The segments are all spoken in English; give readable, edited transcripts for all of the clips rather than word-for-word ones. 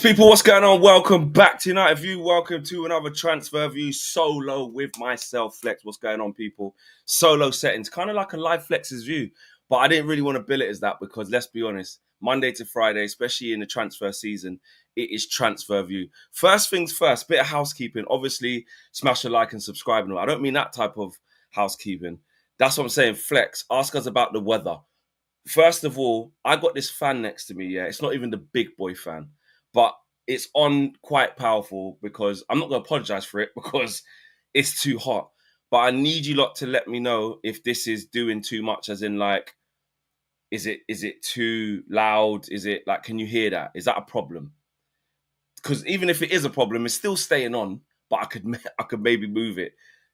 People, what's going on? Welcome back to United View. Welcome to another transfer view solo with myself, Flex. What's going on, people? Solo settings, kind of like a live Flex's view, but I didn't really want to bill it as that because let's be honest, Monday to Friday, especially in the transfer season, it is transfer view. First things first, bit of housekeeping. Obviously, smash a like and subscribe. I don't mean that type of housekeeping. That's what I'm saying. Flex, ask us about the weather. First of all, I got this fan next to me. Yeah, it's not even the big boy fan. But it's on quite powerful because I'm not going to apologize for it because it's too hot. But I need you lot to let me know if this is doing too much, as in like, is it too loud? Is it like, can you hear that? Is that a problem? Because even if it is a problem, it's still staying on, but I could maybe move it.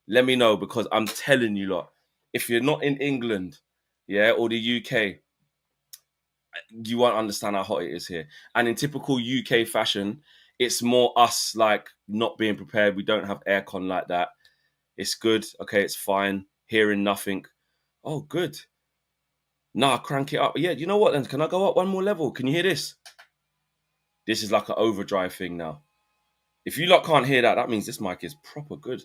Let me know because I'm telling you lot, if you're not in England, yeah, or the UK, you won't understand how hot it is here. And in typical UK fashion, it's more us like not being prepared. We don't have aircon like that. It's good. Okay, it's fine. Hearing nothing. Oh, good. Nah, crank it up. Yeah, you know what then? Can I go up one more level? Can you hear this? This is like an overdrive thing now. If you lot can't hear that, that means this mic is proper good.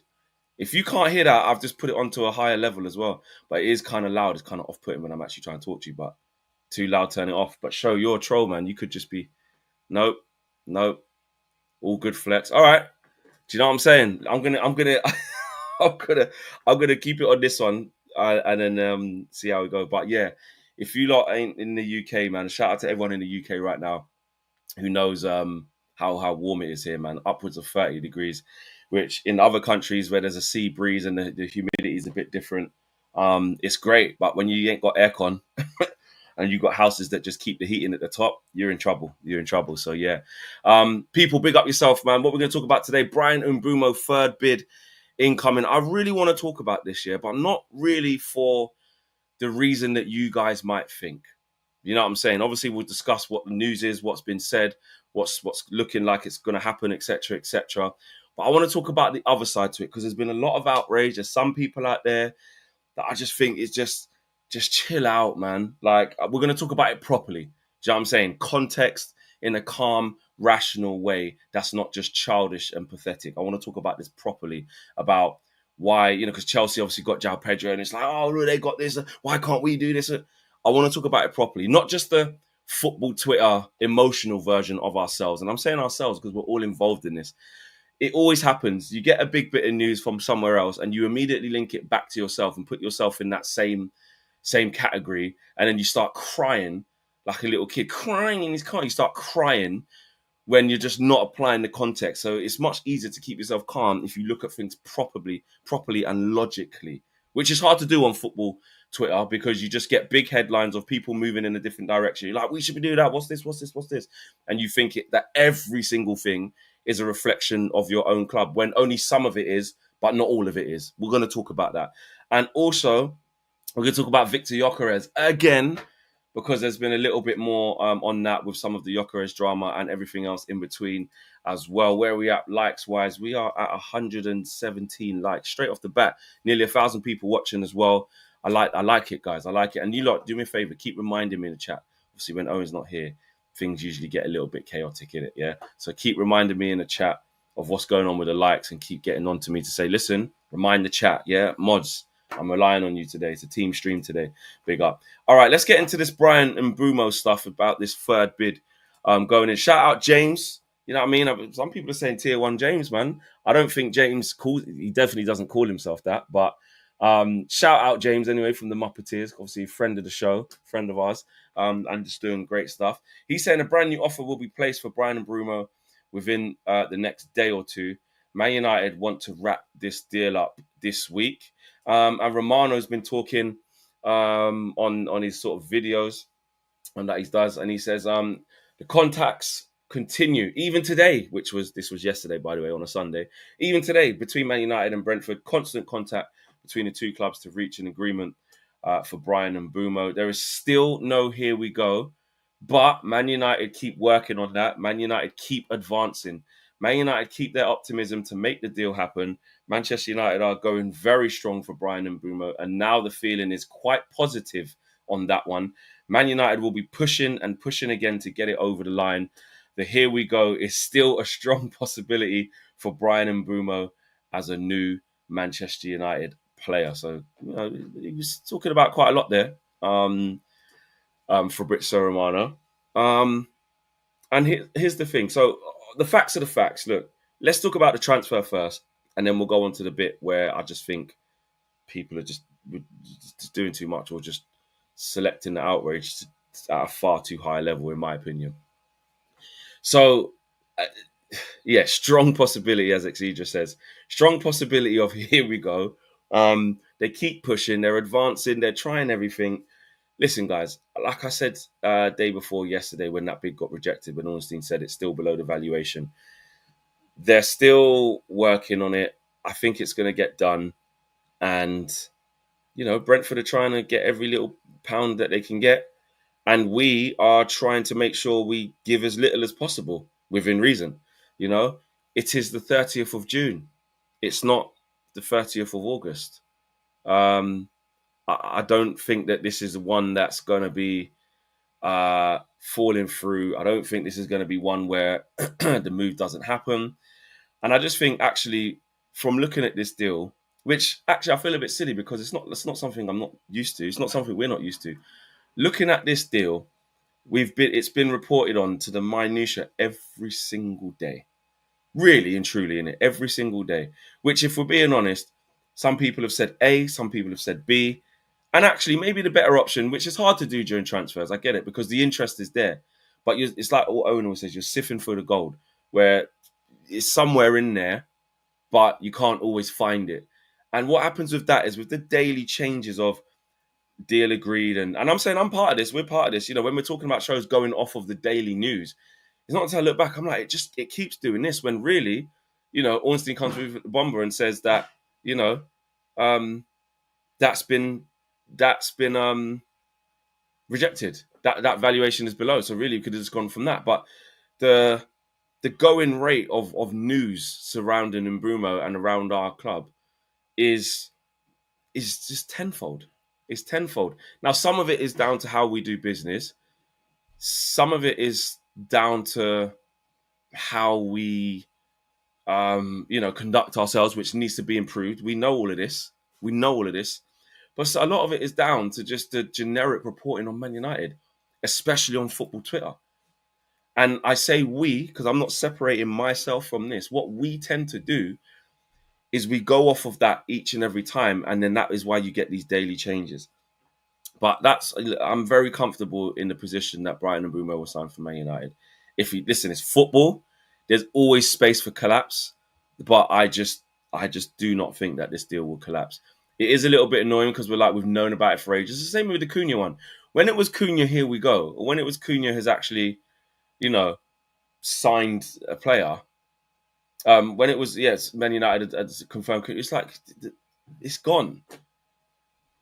If you can't hear that, I've just put it onto a higher level as well. But it is kind of loud. It's kind of off-putting when I'm actually trying to talk to you. But too loud, turn it off. But show you're a troll, man. You could just be, nope, all good, Flex. All right. Do you know what I'm saying? I'm gonna, I'm gonna keep it on this one and then see how we go. But yeah, if you lot ain't in the UK, man, shout out to everyone in the UK right now who knows how warm it is here, man. Upwards of 30 degrees, which in other countries where there's a sea breeze and the humidity is a bit different, it's great. But when you ain't got aircon and you've got houses that just keep the heating at the top, you're in trouble. So yeah. People, big up yourself, man. What we're going to talk about today, Bryan Mbeumo, third bid incoming. I really want to talk about this year, but not really for the reason that you guys might think. You know what I'm saying? Obviously, we'll discuss what the news is, what's been said, what's looking like it's going to happen, etc., etc. But I want to talk about the other side to it because there's been a lot of outrage. There's some people out there that I just think is just chill out, man. Like, we're going to talk about it properly. Do you know what I'm saying? Context in a calm, rational way. That's not just childish and pathetic. I want to talk about this properly, about why, because Chelsea obviously got João Pedro and it's like, oh, they got this. Why can't we do this? I want to talk about it properly, not just the football Twitter emotional version of ourselves. And I'm saying ourselves because we're all involved in this. It always happens. You get a big bit of news from somewhere else and you immediately link it back to yourself and put yourself in that same category. And then you start crying like a little kid, crying in his car. You start crying when you're just not applying the context. So it's much easier to keep yourself calm if you look at things properly and logically, which is hard to do on football Twitter because you just get big headlines of people moving in a different direction. You're like, we should be doing that. What's this? And you think that every single thing is a reflection of your own club when only some of it is, but not all of it is. We're going to talk about that. And also, we're going to talk about Victor Gyokeres again, because there's been a little bit more on that with some of the Gyokeres drama and everything else in between as well. Where are we at likes-wise? We are at 117 likes straight off the bat. Nearly 1,000 people watching as well. I like it, guys. I like it. And you lot, do me a favor, keep reminding me in the chat. Obviously, when Owen's not here, things usually get a little bit chaotic in it, yeah? So keep reminding me in the chat of what's going on with the likes and keep getting on to me to say, listen, remind the chat, yeah? Mods, I'm relying on you today. It's a team stream today. Big up. All right, let's get into this Bryan Mbeumo stuff about this third bid going in. Shout out James. You know what I mean? Some people are saying tier 1 James, man. I don't think James he definitely doesn't call himself that, but shout out James anyway from the Muppeteers, obviously a friend of the show, friend of ours, and just doing great stuff. He's saying a brand new offer will be placed for Bryan Mbeumo within the next day or two. Man United want to wrap this deal up this week. And Romano's been talking on his sort of videos that he does, and he says the contacts continue even today, this was yesterday, by the way, on a Sunday. Even today, between Man United and Brentford, constant contact between the two clubs to reach an agreement for Bryan Mbeumo. There is still no here we go, but Man United keep working on that. Man United keep advancing. Man United keep their optimism to make the deal happen. Manchester United are going very strong for Bryan Mbeumo, and now the feeling is quite positive on that one. Man United will be pushing again to get it over the line. the here we go is still a strong possibility for Brian Mbeumo as a new Manchester United player. So, he was talking about quite a lot there, Fabrizio Romano. And here's the thing. So the facts are the facts. Look, let's talk about the transfer first, and then we'll go on to the bit where I just think people are just doing too much or just selecting the outrage at a far too high level, in my opinion. So, yeah, strong possibility, as Exedra says. Strong possibility of here we go. They keep pushing, they're advancing, they're trying everything. Listen, guys, like I said day before yesterday when that bid got rejected, when Ornstein said it's still below the valuation, they're still working on it. I think it's going to get done. And, Brentford are trying to get every little pound that they can get. And we are trying to make sure we give as little as possible within reason. It is the 30th of June. It's not the 30th of August. I don't think that this is one that's going to be falling through. I don't think this is going to be one where the move doesn't happen. And I just think, actually, from looking at this deal, which actually I feel a bit silly because it's not something I'm not used to. It's not something we're not used to. Looking at this deal, it's been reported on to the minutiae every single day. Really and truly, in it, every single day. Which, if we're being honest, some people have said A, some people have said B. And actually, maybe the better option, which is hard to do during transfers, I get it, because the interest is there. But it's like what Owen always says, you're sifting for the gold, where it's somewhere in there, but you can't always find it. And what happens with that is with the daily changes of deal agreed, and I'm saying I'm part of this, we're part of this, when we're talking about shows going off of the daily news, it's not until I look back, I'm like, it keeps doing this, when really, Ornstein comes with the bomber and says that, that's been rejected. That valuation is below. So really, you could have just gone from that. But the going rate of news surrounding Mbeumo and around our club is just tenfold. It's tenfold. Now, some of it is down to how we do business. Some of it is down to how we, conduct ourselves, which needs to be improved. We know all of this. But a lot of it is down to just the generic reporting on Man United, especially on football Twitter. And I say we, because I'm not separating myself from this. What we tend to do is we go off of that each and every time. And then that is why you get these daily changes. But I'm very comfortable in the position that Brian Mbeumo will sign for Man United. It's football. There's always space for collapse. But I just do not think that this deal will collapse. It is a little bit annoying because we've known about it for ages. It's the same with the Cunha one. When it was Cunha, here we go. Or when it was Cunha has actually, signed a player. When it was, yes, Man United had confirmed Cunha, it's like, it's gone. Do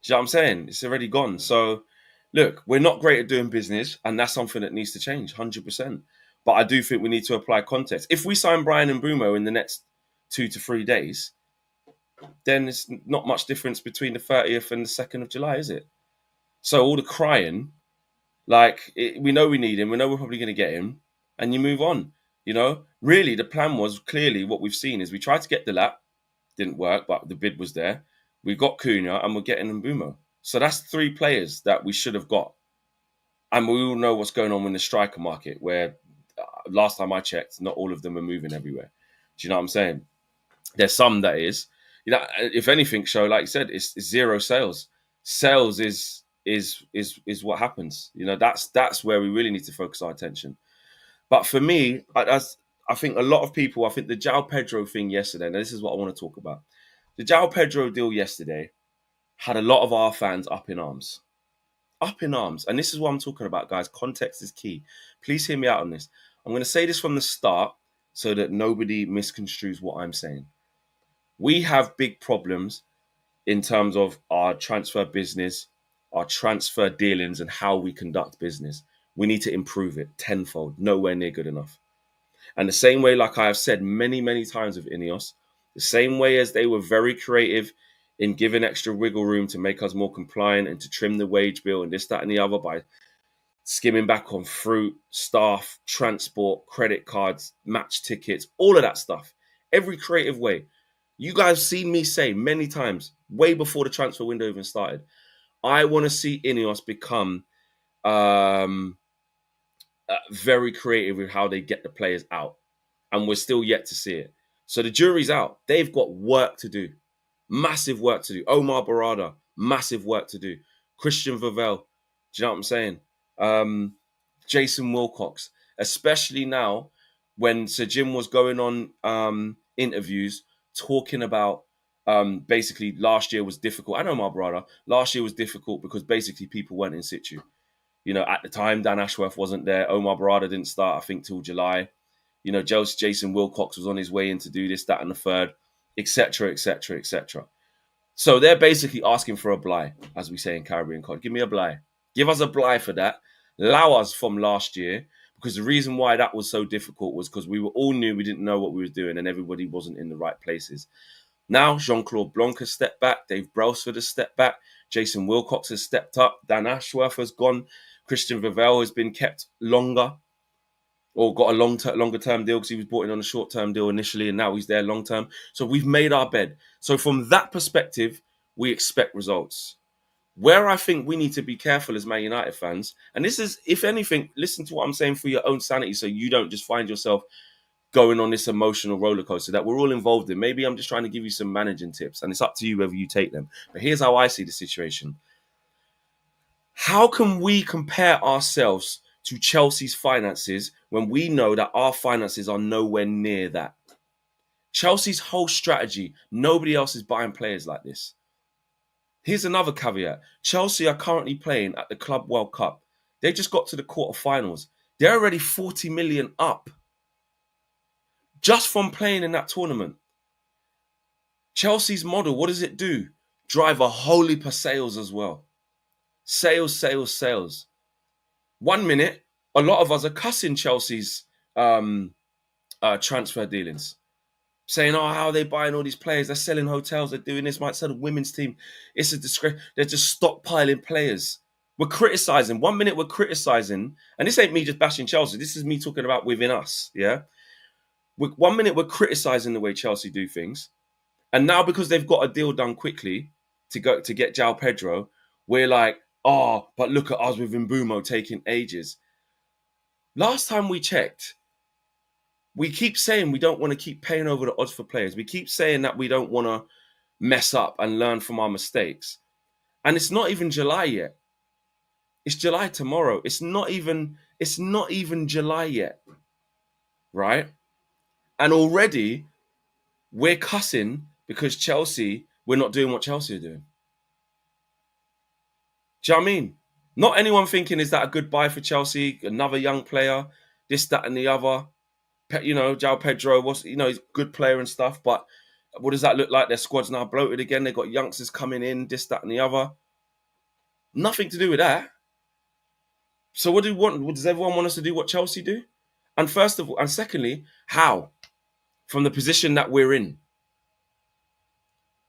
you know what I'm saying? It's already gone. So, look, we're not great at doing business, and that's something that needs to change, 100%. But I do think we need to apply context. If we sign Brian Mbeumo in the next 2 to 3 days, then it's not much difference between the 30th and the 2nd of July, is it? So all the crying, we know we need him, we know we're probably going to get him, and you move on. Really, the plan was clearly what we've seen is we tried to get the lap, didn't work, but the bid was there. We got Cunha, and we're getting Mbeumo. So that's 3 players that we should have got. And we all know what's going on in the striker market, where last time I checked, not all of them are moving everywhere. Do you know what I'm saying? There's some that is. If anything, like you said, it's zero sales. Sales is what happens. That's where we really need to focus our attention. But for me, I think a lot of people, I think the João Pedro thing yesterday, and this is what I want to talk about. The João Pedro deal yesterday had a lot of our fans up in arms. Up in arms. And this is what I'm talking about, guys. Context is key. Please hear me out on this. I'm going to say this from the start so that nobody misconstrues what I'm saying. We have big problems in terms of our transfer business, our transfer dealings, and how we conduct business. We need to improve it tenfold. Nowhere near good enough. And the same way, like I have said many, many times with Ineos, the same way as they were very creative in giving extra wiggle room to make us more compliant and to trim the wage bill and this, that, and the other by skimming back on fruit, staff, transport, credit cards, match tickets, all of that stuff. Every creative way. You guys seen me say many times, way before the transfer window even started, I want to see Ineos become very creative with how they get the players out. And we're still yet to see it. So the jury's out. They've got work to do. Massive work to do. Omar Barada, massive work to do. Christian Vavell, do you know what I'm saying? Jason Wilcox, especially now when Sir Jim was going on interviews talking about basically last year was difficult. I know my brother. Last year was difficult because basically people weren't in situ. You know, at the time, Dan Ashworth wasn't there. Omar Barada didn't start, I think, till July. You know, Jason Wilcox was on his way in to do this, that, and the third, etc., etc., etc. So they're basically asking for a bly, as we say in Caribbean Cod. Give me a bly. Give us a bly for that. Allow us from last year, because the reason why that was so difficult was because we were all new, we didn't know what we were doing, and everybody wasn't in the right places. Now, Jean-Claude Blanc has stepped back. Dave Brailsford has stepped back. Jason Wilcox has stepped up. Dan Ashworth has gone. Christian Vavell has been kept longer, or got a longer term deal because he was brought in on a short term deal initially, and now he's there long term. So we've made our bed. So from that perspective, we expect results. Where I think we need to be careful as Man United fans, and this is, if anything, listen to what I'm saying for your own sanity, so you don't just find yourself going on this emotional roller coaster that we're all involved in. Maybe I'm just trying to give you some managing tips, and it's up to you whether you take them. But here's how I see the situation. How can we compare ourselves to Chelsea's finances when we know that our finances are nowhere near that? Chelsea's whole strategy, nobody else is buying players like this. Here's another caveat. Chelsea are currently playing at the Club World Cup. They just got to the quarterfinals. They're already 40 million up just from playing in that tournament. Chelsea's model, what does it do? Drive a whole heap of sales as well. Sales, sales, sales. 1 minute, a lot of us are cussing Chelsea's transfer dealings, saying, "Oh, how are they buying all these players? They're selling hotels. They're doing this. Might sell the women's team. It's a disgrace. They're just stockpiling players." We're criticizing. 1 minute we're criticizing, and this ain't me just bashing Chelsea. This is me talking about within us. Yeah. 1 minute we're criticizing the way Chelsea do things, and now because they've got a deal done quickly to get João Pedro, we're like, "Oh, but look at us with Mbeumo taking ages." Last time we checked, we keep saying we don't want to keep paying over the odds for players. We keep saying that we don't want to mess up and learn from our mistakes. And it's not even July yet. It's July tomorrow. It's not even July yet. Right? And already we're cussing because Chelsea, we're not doing what Chelsea are doing. Do you know what I mean? Not anyone thinking, is that a good buy for Chelsea? Another young player, this, that, and the other. You know, João Pedro was, he's a good player and stuff, but what does that look like? Their squad's now bloated again. They've got youngsters coming in, this, that, and the other. Nothing to do with that. So what do you want? Does everyone want us to do what Chelsea do? And first of all, and secondly, how? From the position that we're in.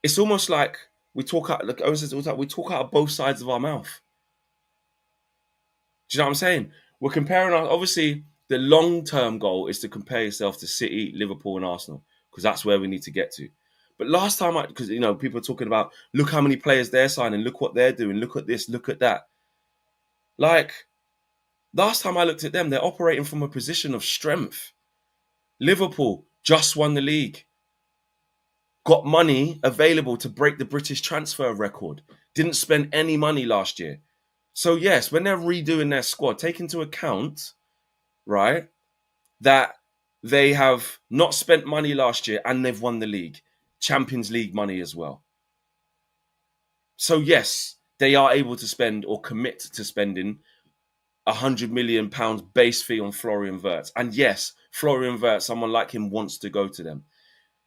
It's almost like we talk out, like Owen says, we talk out of both sides of our mouth. Do you know what I'm saying? We're comparing obviously, the long-term goal is to compare yourself to City, Liverpool, and Arsenal, because that's where we need to get to. But last time, because people are talking about, look how many players they're signing, look what they're doing, look at this, look at that. Like, last time I looked at them, they're operating from a position of strength. Liverpool just won the league. Got money available to break the British transfer record. Didn't spend any money last year. So yes, when they're redoing their squad, take into account, right, that they have not spent money last year and they've won the league. Champions League money as well. So yes, they are able to spend or commit to spending £100 million base fee on Florian Wirtz. And yes, Florian Wirtz, someone like him wants to go to them.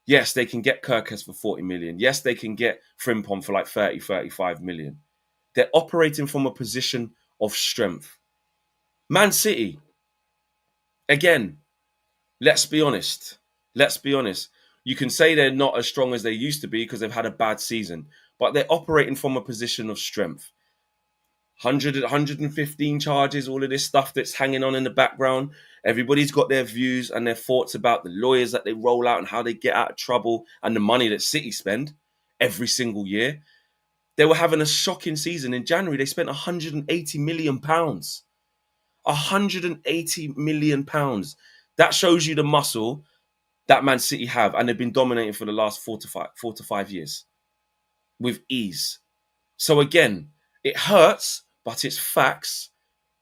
Yes, they can get Gyokeres for 40 million. Yes, they can get Frimpong for like 30, 35 million. They're operating from a position of strength. Man City, again, let's be honest. Let's be honest. You can say they're not as strong as they used to be because they've had a bad season, but they're operating from a position of strength. 115 charges, all of this stuff that's hanging on in the background. Everybody's got their views and their thoughts about the lawyers that they roll out and how they get out of trouble and the money that City spend every single year. They were having a shocking season. In January, they spent £180 million. £180 million. That shows you the muscle that Man City have, and they've been dominating for the last 4 to 5 years with ease. So again, it hurts, but it's facts.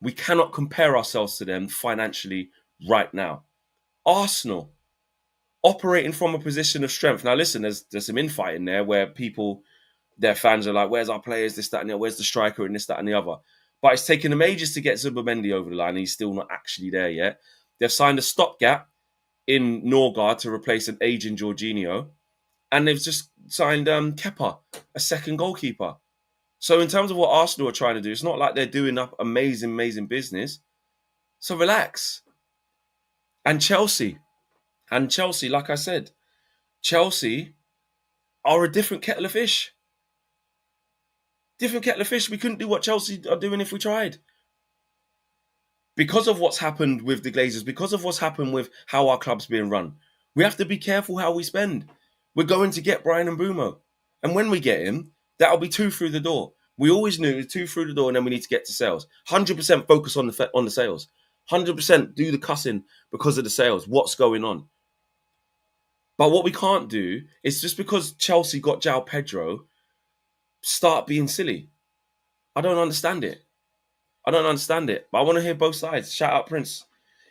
We cannot compare ourselves to them financially right now. Arsenal operating from a position of strength. Now, listen, there's some infighting there where people, their fans are like, "Where's our players? This, that, and the other. Where's the striker and this, that, and the other?" But it's taken them ages to get Zubimendi over the line. And he's still not actually there yet. They've signed a stopgap in Norgard to replace an aging Jorginho, and they've just signed Kepa, a second goalkeeper. So in terms of what Arsenal are trying to do, it's not like they're doing up amazing business. So relax. And Chelsea, like I said, Chelsea are a different kettle of fish. Different kettle of fish. We couldn't do what Chelsea are doing if we tried. Because of what's happened with the Glazers, because of what's happened with how our club's being run, we have to be careful how we spend. We're going to get Brian Mbeumo. And when we get him, that'll be 2 through the door. We always knew it was 2 through the door, and then we need to get to sales. 100% focus on the sales. 100% do the cussing because of the sales. What's going on? But what we can't do is just because Chelsea got João Pedro, start being silly. I don't understand it. But I want to hear both sides. Shout out Prince.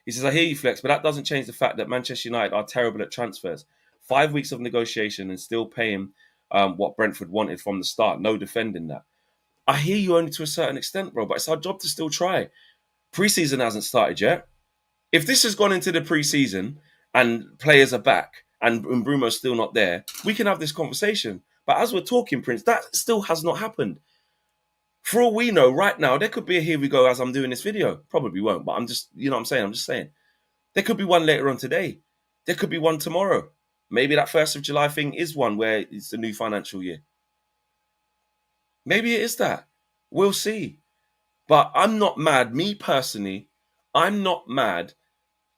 He says, I hear you, Flex, but that doesn't change the fact that Manchester United are terrible at transfers. 5 weeks of negotiation and still paying what Brentford wanted from the start. No defending that. I hear you only to a certain extent, bro, but it's our job to still try. Pre-season hasn't started yet. If this has gone into the pre-season and players are back and Mbeumo's still not there, we can have this conversation. But as we're talking, Prince, that still has not happened. For all we know, right now, there could be a here we go as I'm doing this video. Probably won't, but I'm just, you know what I'm saying? I'm just saying. There could be one later on today. There could be one tomorrow. Maybe that 1st of July thing is one where it's the new financial year. Maybe it is that. We'll see. But I'm not mad. Me personally, I'm not mad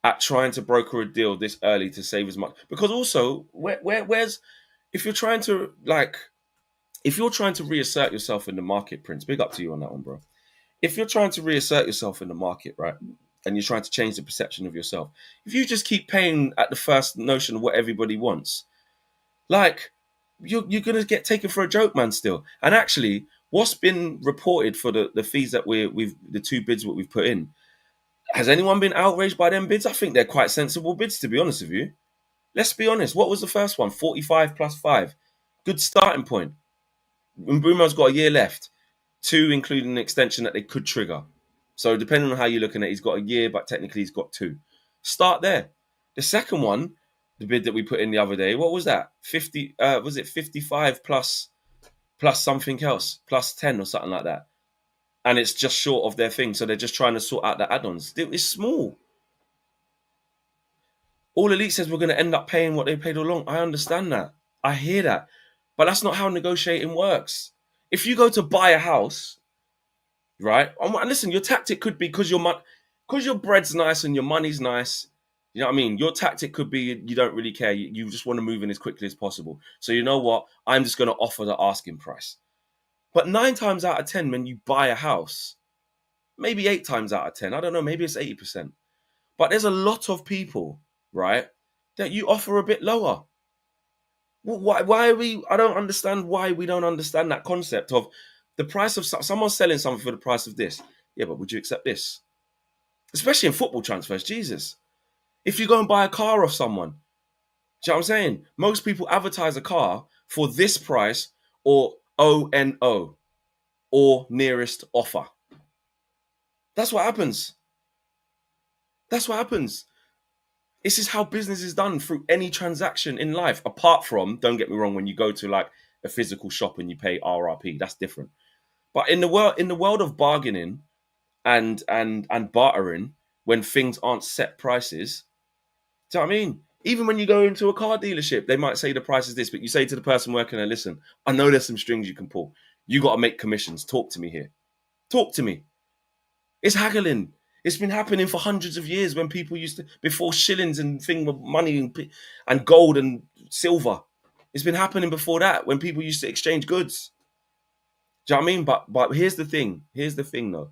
at trying to broker a deal this early to save as much. Because also, where's if you're trying to reassert yourself in the market, Prince, big up to you on that one, bro. If you're trying to reassert yourself in the market, right, and you're trying to change the perception of yourself, if you just keep paying at the first notion of what everybody wants, like, you're going to get taken for a joke, man, still. And actually, what's been reported for the fees that we've the 2 bids that we've put in, has anyone been outraged by them bids? I think they're quite sensible bids, to be honest with you. Let's be honest. What was the first one? 45 plus 5. Good starting point. Mbeumo's got a year left. 2, including an extension that they could trigger. So depending on how you're looking at it, he's got a year, but technically he's got 2. Start there. The second one, the bid that we put in the other day, what was that? 50? Was it 55 plus something else, plus 10 or something like that? And it's just short of their thing, so they're just trying to sort out the add-ons. It's small. All Elite says we're going to end up paying what they paid all along. I understand that. I hear that. But that's not how negotiating works. If you go to buy a house, right? And listen, your tactic could be because your bread's nice and your money's nice. You know what I mean? Your tactic could be you don't really care. You just want to move in as quickly as possible. So you know what? I'm just going to offer the asking price. But 9 times out of 10, when you buy a house, maybe 8 times out of 10, I don't know, maybe it's 80%. But there's a lot of people, right, that you offer a bit lower. Why are we? I don't understand why we don't understand that concept of the price of someone selling something for the price of this. Yeah, but would you accept this? Especially in football transfers, Jesus. If you go and buy a car off someone, do you know what I'm saying? Most people advertise a car for this price or ONO or nearest offer. That's what happens. That's what happens. This is how business is done through any transaction in life. Apart from, don't get me wrong, when you go to like a physical shop and you pay RRP, that's different. But in the world of bargaining and bartering, when things aren't set prices, do you know what I mean? Even when you go into a car dealership, they might say the price is this, but you say to the person working there, listen, I know there's some strings you can pull. You got to make commissions. Talk to me here. Talk to me. It's haggling. It's been happening for hundreds of years when people used to, before shillings and thing with money and gold and silver. It's been happening before that when people used to exchange goods. Do you know what I mean? But here's the thing. Here's the thing though.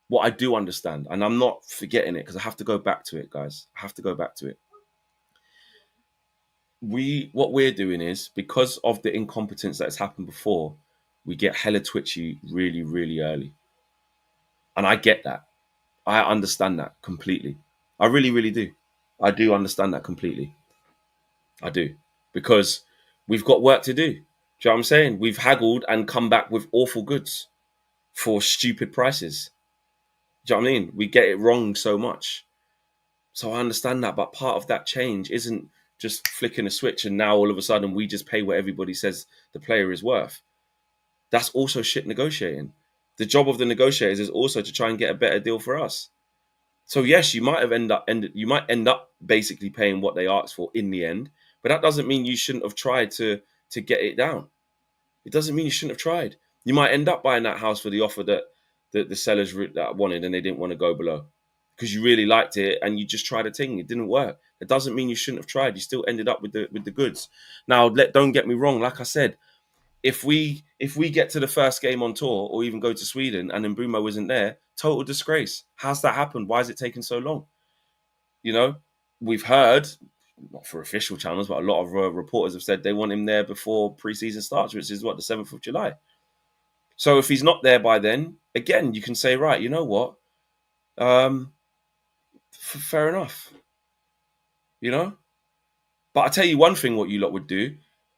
What I do understand, and I'm not forgetting it because I have to go back to it, guys. I have to go back to it. What we're doing is, because of the incompetence that has happened before, we get hella twitchy really, really early. And I get that. I understand that completely. I really, really do. I do understand that completely. I do. Because we've got work to do. Do you know what I'm saying? We've haggled and come back with awful goods for stupid prices. Do you know what I mean? We get it wrong so much. So I understand that. But part of that change isn't just flicking a switch and now all of a sudden we just pay what everybody says the player is worth. That's also shit negotiating. The job of the negotiators is also to try and get a better deal for us. So yes, you might end up basically paying what they asked for in the end, but that doesn't mean you shouldn't have tried to get it down. It doesn't mean you shouldn't have tried. You might end up buying that house for the offer that the sellers that wanted and they didn't want to go below because you really liked it and you just tried a thing. It didn't work. It doesn't mean you shouldn't have tried. You still ended up with the goods. Now, don't get me wrong. Like I said, if we get to the first game on tour or even go to Sweden and then Mbeumo isn't there, total disgrace. How's that happened? Why is it taking so long? You know, we've heard, not for official channels, but a lot of reporters have said they want him there before preseason starts, which is what, the 7th of July. So if he's not there by then, again, you can say, right, you know what? Fair enough. You know? But I tell you one thing what you lot would do.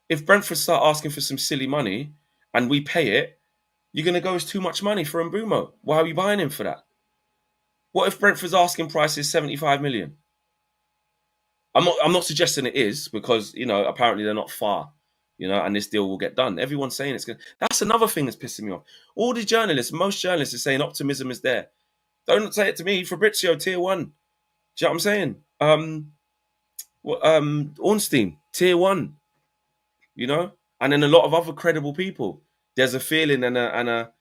If Brentford start asking for some silly money and we pay it, you're going to go, it's too much money for Mbeumo. Why are we buying him for that? What if Brentford's asking price is 75 million? I'm not suggesting it is because, you know, apparently they're not far, you know, and this deal will get done. Everyone's saying it's going to. That's another thing that's pissing me off. All the journalists, most journalists are saying optimism is there. Don't say it to me. Fabrizio, tier 1. Do you know what I'm saying? Ornstein, tier 1, you know? And then a lot of other credible people. There's a feeling and a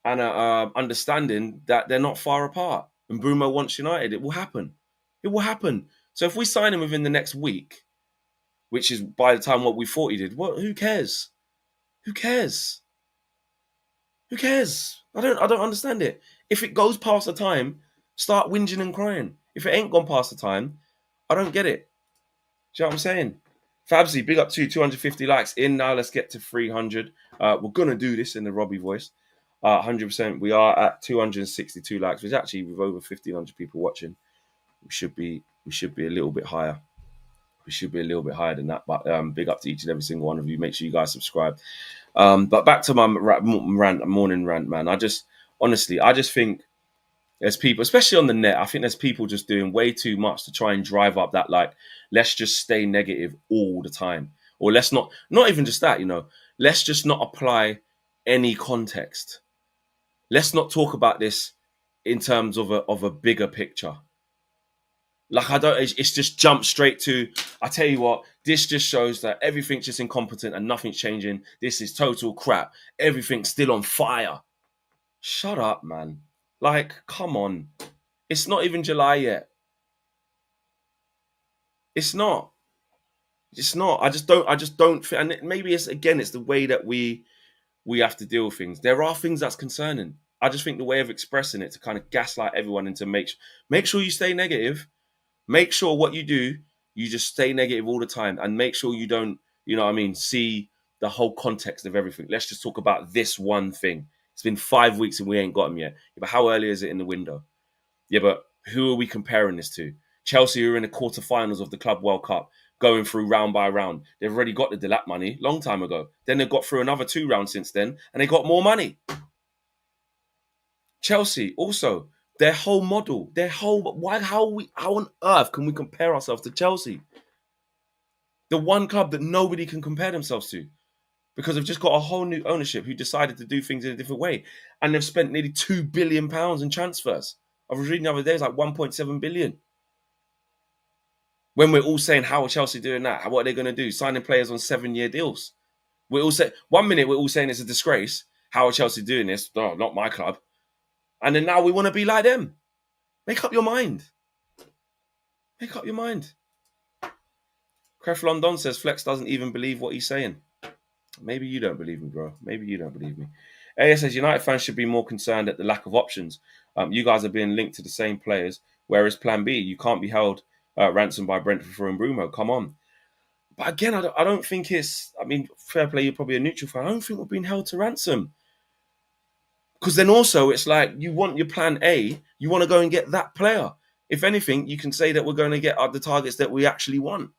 understanding that they're not far apart. And Mbeumo wants United. It will happen. It will happen. So if we sign him within the next week, which is by the time what we thought he did, who cares? Who cares? Who cares? I don't understand it. If it goes past the time, start whinging and crying. If it ain't gone past the time, I don't get it. Do you know what I'm saying? Fabsy, big up to you, 250 likes in now. Let's get to 300. We're gonna do this in the Robbie voice. 100%. We are at 262 likes, which actually with over 1,500 people watching, we should be a little bit higher. We should be a little bit higher than that. But big up to each and every single one of you. Make sure you guys subscribe. But back to my morning rant, man. I just think there's people, especially on the net, I think there's people just doing way too much to try and drive up that, like, let's just stay negative all the time. Or let's not even just that, you know, let's just not apply any context. Let's not talk about this in terms of a bigger picture. Like, it's just jump straight to, I tell you what, this just shows that everything's just incompetent and nothing's changing. This is total crap. Everything's still on fire. Shut up, man. Like, come on. It's not even July yet. It's not. It's not. I just don't. And maybe it's the way that we have to deal with things. There are things that's concerning. I just think the way of expressing it to kind of gaslight everyone into make sure you stay negative. Make sure what you do, you just stay negative all the time, and make sure you don't, you know what I mean, see the whole context of everything. Let's just talk about this one thing. It's been 5 weeks and we ain't got him yet. Yeah, but how early is it in the window? Yeah, but who are we comparing this to? Chelsea are in the quarterfinals of the Club World Cup, going through round by round. They've already got the Delap money long time ago. Then they've got through another 2 rounds since then, and they got more money. Chelsea also, their whole model, how on earth can we compare ourselves to Chelsea? The one club that nobody can compare themselves to, because they've just got a whole new ownership who decided to do things in a different way. And they've spent nearly £2 billion in transfers. I was reading the other day, it's like 1.7 billion. When we're all saying, how are Chelsea doing that? What are they going to do? Signing players on 7-year deals. We're all saying, 1 minute we're all saying it's a disgrace. How are Chelsea doing this? Oh, not my club. And then now we want to be like them. Make up your mind. Make up your mind. Cref London says Flex doesn't even believe what he's saying. Maybe you don't believe me, bro. Maybe you don't believe me. AS says United fans should be more concerned at the lack of options. You guys are being linked to the same players. Whereas Plan B, you can't be held ransom by Brentford for Mbeumo. Come on. But again, I don't think it's... I mean, fair play, you're probably a neutral fan. I don't think we're being held to ransom. Because then also, it's like, you want your Plan A, you want to go and get that player. If anything, you can say that we're going to get the targets that we actually want.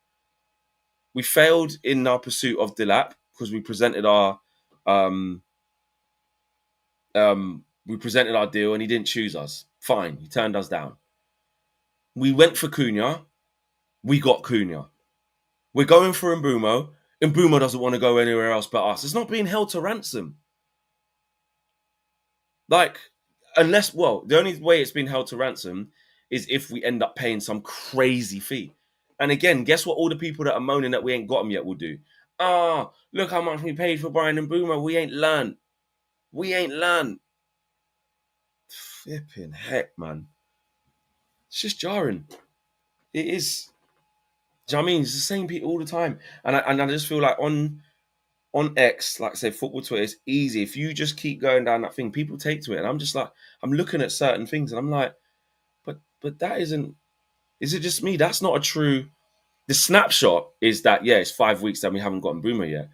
We failed in our pursuit of Delap because we presented our deal and he didn't choose us. Fine, he turned us down. We went for Cunha, we got Cunha. We're going for Mbeumo. Mbeumo doesn't want to go anywhere else but us. It's not being held to ransom. Like, unless, well, the only way it's been held to ransom is if we end up paying some crazy fee. And again, guess what all the people that are moaning that we ain't got them yet will do? Look how much we paid for Brian Mbeumo. We ain't learned. Flipping heck, man. It's just jarring. It is. Do you know what I mean? It's the same people all the time. And I just feel like on X, like I say, football Twitter, it's easy. If you just keep going down that thing, people take to it. And I'm just like, I'm looking at certain things and I'm like, but that isn't, is it just me? That's not a true, the snapshot is that, yeah, it's 5 weeks and we haven't gotten Boomer yet.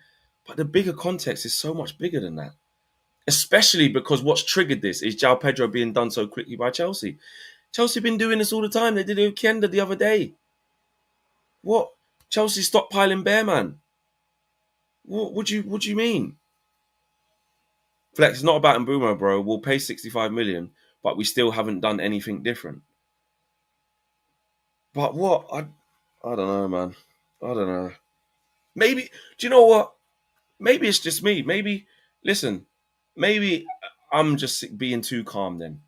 But the bigger context is so much bigger than that. Especially because what's triggered this is João Pedro being done so quickly by Chelsea. Chelsea been doing this all the time. They did it with Kenda the other day. What? Chelsea stockpiling bear, man. What do you mean? Flex, it's not about Mbeumo, bro. We'll pay 65 million, but we still haven't done anything different. But what? I don't know, man. I don't know. Maybe, do you know what? Maybe it's just me. Maybe, listen, maybe I'm just being too calm then.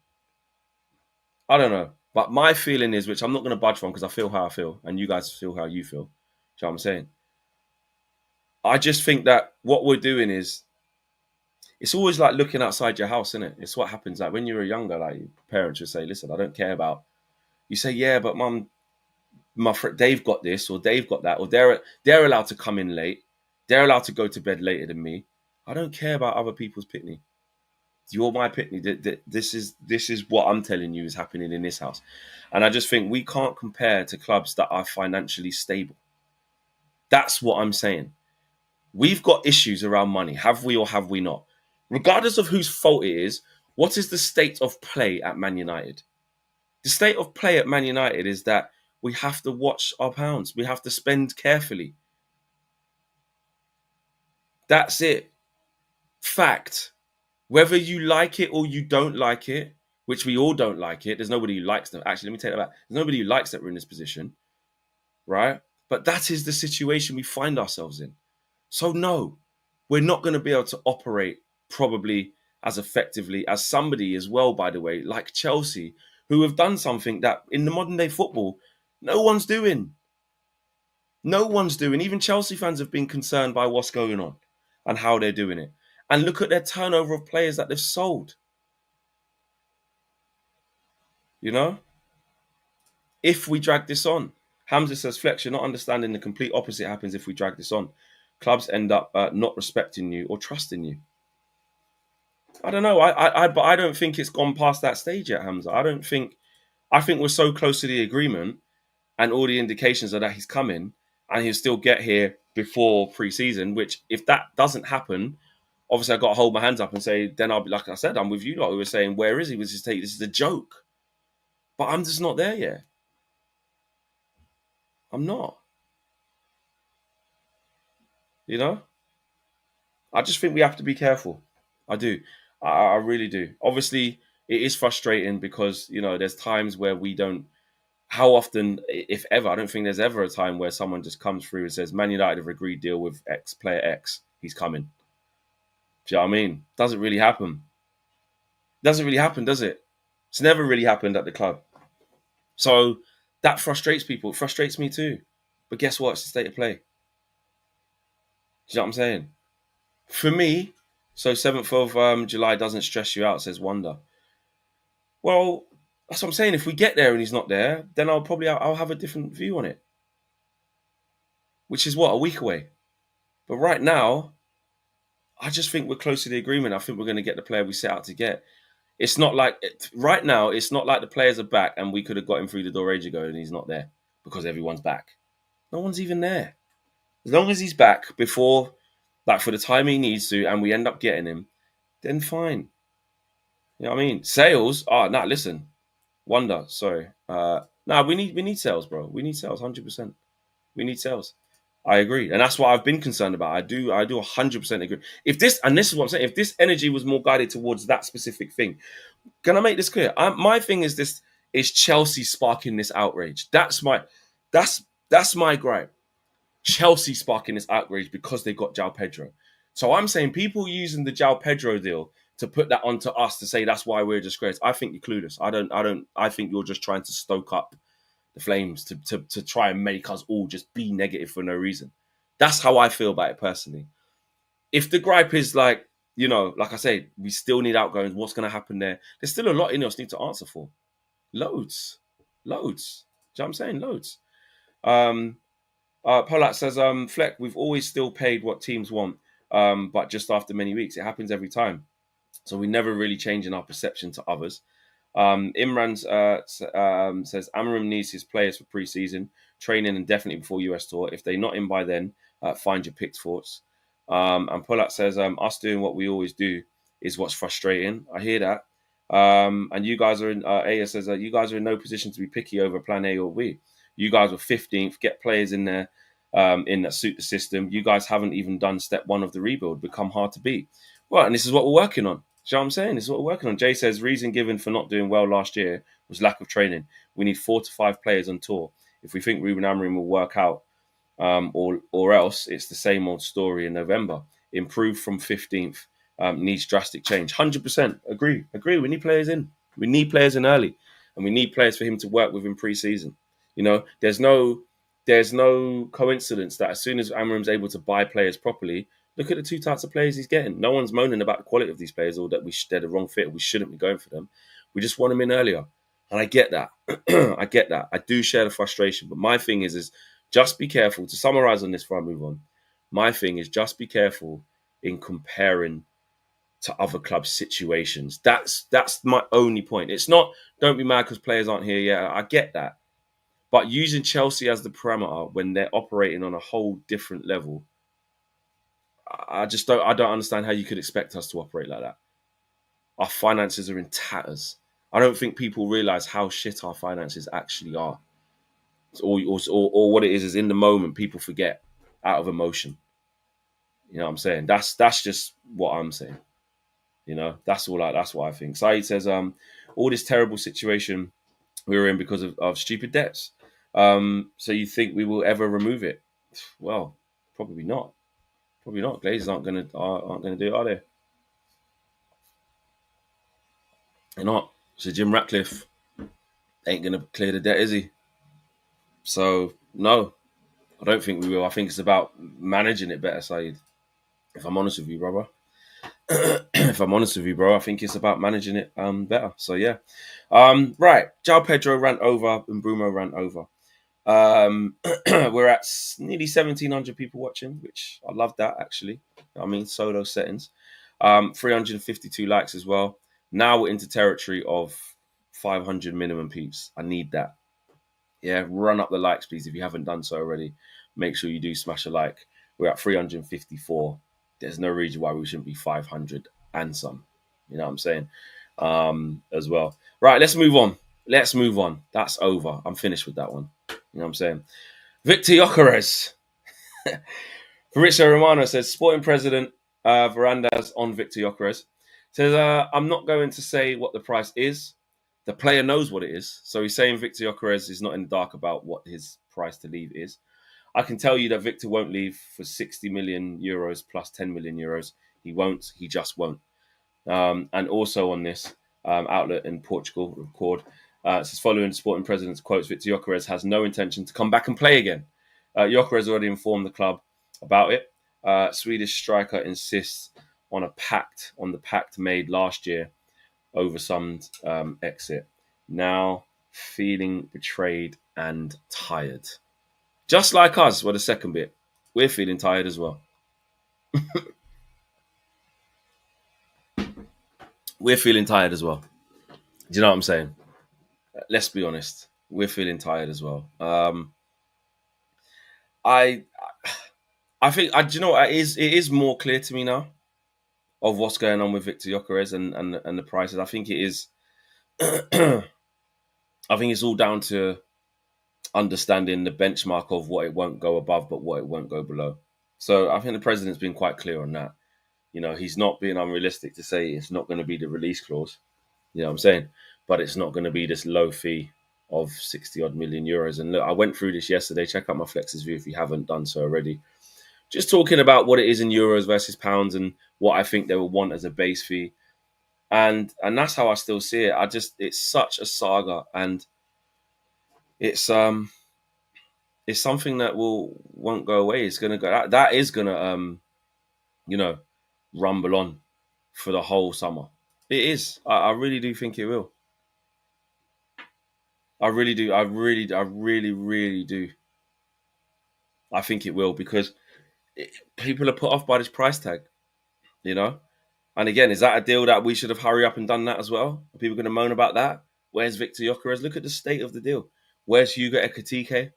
I don't know. But my feeling is, which I'm not going to budge from because I feel how I feel and you guys feel how you feel. Do you know what I'm saying? I just think that what we're doing is, it's always like looking outside your house, isn't it? It's what happens. Like when you were younger, like your parents would say, listen, I don't care about, you say, yeah, but mum, they've got this or they've got that, or they're allowed to come in late. They're allowed to go to bed later than me. I don't care about other people's pitney. You're my pitney. This is what I'm telling you is happening in this house. And I just think we can't compare to clubs that are financially stable. That's what I'm saying. We've got issues around money. Have we or have we not? Regardless of whose fault it is, what is the state of play at Man United? The state of play at Man United is that we have to watch our pounds. We have to spend carefully. That's it. Fact. Whether you like it or you don't like it, which we all don't like it. There's nobody who likes them. Actually, let me take that back. There's nobody who likes that we're in this position, right? But that is the situation we find ourselves in. So no, we're not going to be able to operate probably as effectively as somebody as well, by the way, like Chelsea, who have done something that in the modern day football, no one's doing. No one's doing. Even Chelsea fans have been concerned by what's going on and how they're doing it. And look at their turnover of players that they've sold. You know? If we drag this on. Hamza says, Flex, you're not understanding the complete opposite happens if we drag this on. Clubs end up not respecting you or trusting you. I don't know. But I don't think it's gone past that stage yet, Hamza. I think we're so close to the agreement and all the indications are that he's coming and he'll still get here before pre-season, which if that doesn't happen, obviously I've got to hold my hands up and say, then I'll be, like I said, I'm with you. Like we were saying, where is he? This is a joke. But I'm just not there yet. I'm not. You know? I just think we have to be careful. I do. I really do. Obviously, it is frustrating because, you know, there's times where we don't, how often, if ever, I don't think there's ever a time where someone just comes through and says, Man United have agreed deal with X, player X, he's coming. Do you know what I mean? Doesn't really happen. Doesn't really happen, does it? It's never really happened at the club. So that frustrates people. It frustrates me too. But guess what? It's the state of play. Do you know what I'm saying? For me, So 7th of July doesn't stress you out, says Wonder. Well, that's what I'm saying. If we get there and he's not there, then I'll have a different view on it. Which is what, a week away. But right now, I just think we're close to the agreement. I think we're going to get the player we set out to get. It's not like right now. It's not like the players are back and we could have got him through the door age ago and he's not there because everyone's back. No one's even there. As long as he's back before, like for the time he needs to, and we end up getting him, then fine. You know what I mean? Sales. Oh, nah. Listen, Wonder. Sorry. Nah. We need sales, bro. We need sales. 100%. We need sales. I agree, and that's what I've been concerned about. I do 100% agree. If this, and this is what I'm saying, if this energy was more guided towards that specific thing, can I make this clear? My thing is this: is Chelsea sparking this outrage? That's my gripe. Chelsea sparking this outrage because they got João Pedro. So I'm saying people using the João Pedro deal to put that onto us to say that's why we're a disgrace. I think you're clueless. I think you're just trying to stoke up the flames to try and make us all just be negative for no reason. That's how I feel about it personally. If the gripe is like, like I say, we still need outgoings, what's going to happen there? There's still a lot in us need to answer for. Loads. Do you know what I'm saying? Loads. Polat says, Fleck, we've always still paid what teams want, but just after many weeks. It happens every time. So we never really change in our perception to others. Imran says Amarim needs his players for pre-season training and definitely before US tour. If they're not in by then, find your pitchforks. And Polat says us doing what we always do is what's frustrating. I hear that. And you guys are in. Aya says that you guys are in no position to be picky over Plan A or B. You guys were 15th. Get players in there in that suit the system. You guys haven't even done step one of the rebuild. Become hard to beat. Well, and this is what we're working on. Do you know what I'm saying? This is what we're working on. Jay says, reason given for not doing well last year was lack of training. We need 4 to 5 players on tour. If we think Ruben Amorim will work out, or else it's the same old story in November. Improve from 15th. Needs drastic change. 100% agree. We need players in. We need players in early. And we need players for him to work with in pre-season. There's no coincidence that as soon as Amorim's able to buy players properly, look at the 2 types of players he's getting. No one's moaning about the quality of these players or that they're the wrong fit. We shouldn't be going for them. We just want them in earlier. And I get that. I get that. I do share the frustration. But my thing is just be careful. To summarize on this before I move on, my thing is just be careful in comparing to other clubs' situations. That's my only point. It's not, don't be mad because players aren't here yet. I get that. But using Chelsea as the parameter when they're operating on a whole different level, I don't understand how you could expect us to operate like that. Our finances are in tatters. I don't think people realize how shit our finances actually are. Or what it is in the moment, people forget out of emotion. You know what I'm saying? That's just what I'm saying. That's what I think. Saeed says, all this terrible situation we were in because of stupid debts. So you think we will ever remove it? Well, probably not. Probably not. Glazers aren't gonna do it, are they? They're not. So Jim Ratcliffe ain't gonna clear the debt, is he? So no, I don't think we will. I think it's about managing it better, Saeed. If I'm honest with you, brother. I think it's about managing it better. So yeah. Right. João Pedro ran over and Mbeumo ran over. We're at nearly 1,700 people watching, which I love that actually. I mean, solo settings. 352 likes as well. Now we're into territory of 500 minimum peeps. I need that. Yeah, run up the likes, please. If you haven't done so already, make sure you do smash a like. We're at 354. There's no reason why we shouldn't be 500 and some. You know what I'm saying? As well. Right, let's move on. That's over. I'm finished with that one. You know what I'm saying? Victor Gyokeres. Fabrizio Romano says, Sporting President Verandas on Victor Gyokeres. Says, I'm not going to say what the price is. The player knows what it is. So he's saying Victor Gyokeres is not in the dark about what his price to leave is. I can tell you that Victor won't leave for 60 million euros plus 10 million euros. He won't. He just won't. And also on this outlet in Portugal, record, it says, following the Sporting President's quotes, Victor Gyokeres has no intention to come back and play again. Gyokeres already informed the club about it. Swedish striker insists on the pact made last year over some exit. Now feeling betrayed and tired. Just like us, well, the second bit, we're feeling tired as well. We're feeling tired as well. Do you know what I'm saying? Let's be honest. We're feeling tired as well. I I think do you know what it is more clear to me now of what's going on with Victor Gyokeres and the prices. I think it is. I think it's all down to understanding the benchmark of what it won't go above, but what it won't go below. So I think the president's been quite clear on that. You know, he's not being unrealistic to say it's not going to be the release clause. You know what I'm saying? But it's not going to be this low fee of 60 odd million euros. And look, I went through this yesterday. Check out my Flexes view if you haven't done so already. Just talking about what it is in euros versus pounds and what I think they will want as a base fee. And that's how I still see it. It's such a saga, and it's something that won't go away. It's gonna go. That is gonna you know, rumble on for the whole summer. It is. I really do think it will. I really do. I really do. I think it will because people are put off by this price tag, you know? And again, is that a deal that we should have hurried up and done that as well? Are people going to moan about that? Where's Victor Gyokeres? Look at the state of the deal. Where's Hugo Ekitike?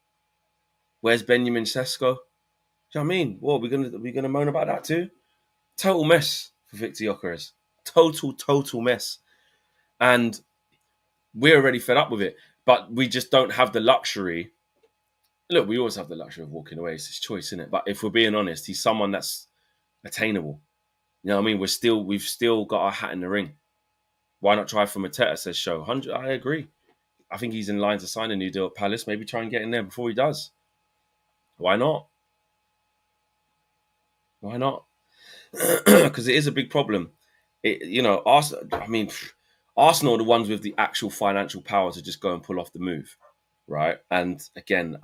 Where's Benjamin Sesko? Do you know what I mean? What, we gonna moan about that too? Total mess for Victor Gyokeres. Total mess. And we're already fed up with it. But we just don't have the luxury. Look, we always have the luxury of walking away. It's his choice, isn't it? But if we're being honest, he's someone that's attainable. You know what I mean? We've still got our hat in the ring. Why not try for Mateta, says Show. 100, I agree. I think he's in line to sign a new deal at Palace. Maybe try and get in there before he does. Why not? Why not? Because it is a big problem. Arsenal, Arsenal are the ones with the actual financial power to just go and pull off the move, right? And again,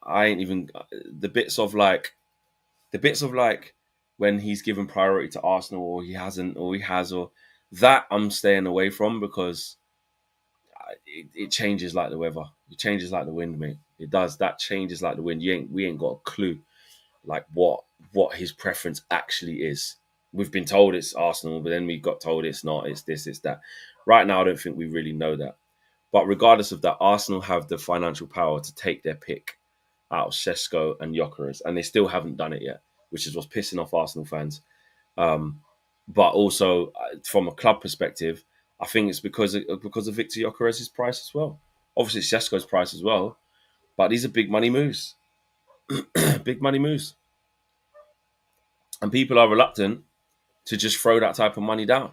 I ain't even the bits of like when he's given priority to Arsenal or he hasn't or he has or that I'm staying away from because it changes like the weather. It changes like the wind, mate. It does. That changes like the wind. We ain't got a clue like what his preference actually is. We've been told it's Arsenal, but then we got told it's not. It's this, it's that. Right now, I don't think we really know that. But regardless of that, Arsenal have the financial power to take their pick out of Sesko and Gyokeres, and they still haven't done it yet, which is what's pissing off Arsenal fans. But also, from a club perspective, I think it's because of Victor Gyokeres' price as well. Obviously, Sesko's price as well, but these are big money moves. Big money moves. And people are reluctant to just throw that type of money down.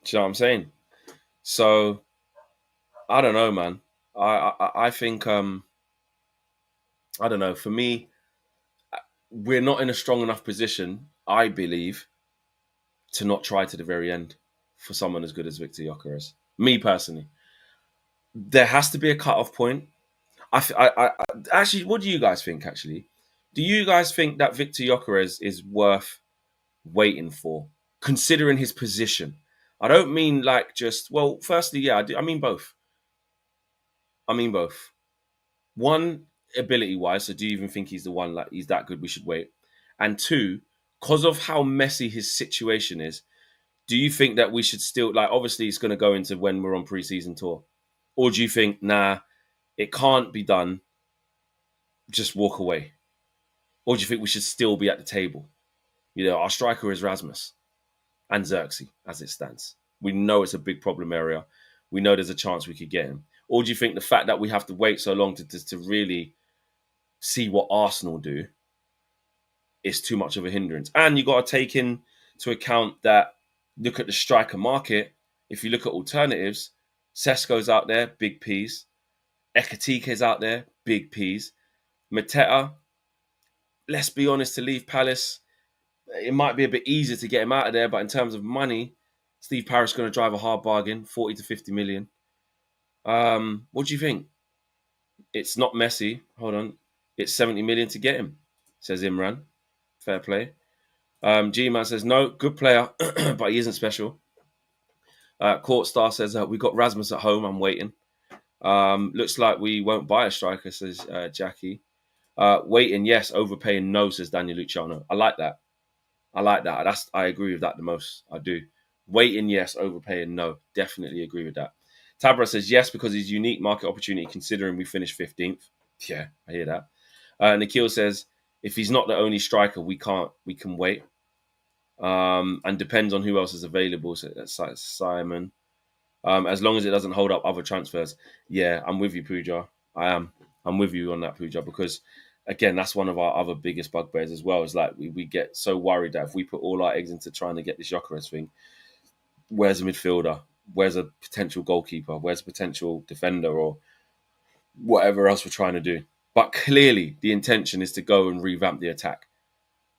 Do you know what I'm saying? So, I don't know, man. I think, I don't know. For me, we're not in a strong enough position, I believe, to not try to the very end for someone as good as Victor Gyokeres. Me personally, there has to be a cut-off point. Actually, what do you guys think? Actually, do you guys think that Victor Gyokeres is worth waiting for, considering his position? I don't mean like just firstly, yeah, I mean both. I mean both. One, ability-wise. So, do you even think he's the one? Like he's that good? We should wait. And two, because of how messy his situation is, do you think that we should still obviously it's going to go into when we're on pre-season tour, or do you think it can't be done, just walk away, or do you think we should still be at the table? Our striker is Rasmus and Xerxes as it stands. We know it's a big problem area. We know there's a chance we could get him. Or do you think the fact that we have to wait so long to really see what Arsenal do is too much of a hindrance? And you got to take into account that look at the striker market. If you look at alternatives, Sesko's out there, big P's. Ekitike's out there, big P's. Mateta, let's be honest, to leave Palace, it might be a bit easier to get him out of there, but in terms of money, Steve Parish is going to drive a hard bargain, 40 to 50 million. What do you think? It's not Messi. Hold on. It's 70 million to get him, says Imran. Fair play. G-Man says, no, good player, but he isn't special. Court Star says, we got Rasmus at home. I'm waiting. Looks like we won't buy a striker, says Jackie. Waiting, yes. Overpaying, no, says Daniel Luciano. I like that. I agree with that the most. I do. Waiting, yes. Overpaying, no. Definitely agree with that. Tabra says yes because he's unique market opportunity considering we finished 15th. Yeah, I hear that. Nikhil says if he's not the only striker, we can wait. And depends on who else is available. So that's Simon. As long as it doesn't hold up other transfers. Yeah, I'm with you, Pooja. I am. I'm with you on that, Pooja, because again, that's one of our other biggest bugbears as well. Is like we get so worried that if we put all our eggs into trying to get this Gyokeres thing, where's a midfielder? Where's a potential goalkeeper? Where's a potential defender or whatever else we're trying to do? But clearly, the intention is to go and revamp the attack.